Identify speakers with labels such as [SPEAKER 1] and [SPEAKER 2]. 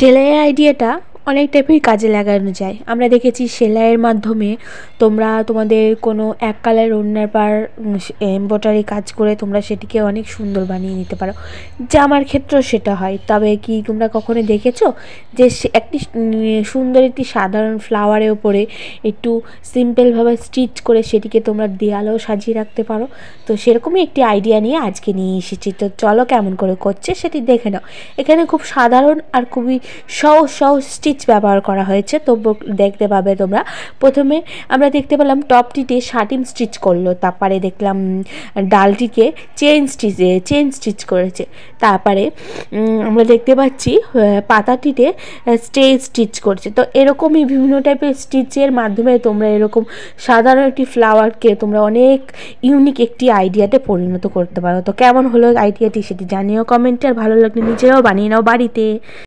[SPEAKER 1] সেলাইয়ের আইডিয়াটা অনেক টাইপের কাজে লাগানো যায়। আমরা দেখেছি সেলাইয়ের মাধ্যমে তোমরা তোমাদের কোনো এক কালার ওড়নার পার এমব্রয়ডারি কাজ করে তোমরা সেটিকে অনেক সুন্দর বানিয়ে নিতে পারো। জামার ক্ষেত্রেও সেটা হয়। তবে কি তোমরা কখনো দেখেছো যে একটি সুন্দর একটি সাধারণ ফ্লাওয়ারের ওপরে একটু সিম্পলভাবে স্টিচ করে সেটিকে তোমরা দেয়ালেও সাজিয়ে রাখতে পারো? তো সেরকমই একটি আইডিয়া নিয়ে আজকে নিয়ে এসেছি। তো চলো কেমন করে করছে সেটি দেখে নাও। এখানে খুব সাধারণ আর খুবই সহজ স্টিচ ব্যবহার করা হয়েছে। তো দেখতে পাবে তোমরা। প্রথমে আমরা দেখতে পেলাম টপটিতে শার্টিন স্টিচ করলো, তারপরে দেখলাম ডালটিকে চেন স্টিচ করেছে। তারপরে আমরা দেখতে পাচ্ছি পাতাটিতে স্টিচ করছে। তো এরকমই বিভিন্ন টাইপের স্টিচের মাধ্যমে তোমরা এরকম সাধারণ একটি ফ্লাওয়ারকে তোমরা অনেক ইউনিক একটি আইডিয়াতে পরিণত করতে পারো। তো কেমন হলো আইডিয়াটি সেটি জানিও কমেন্টে, আর ভালো লাগলে নিজেরাও বানিয়ে নাও বাড়িতে।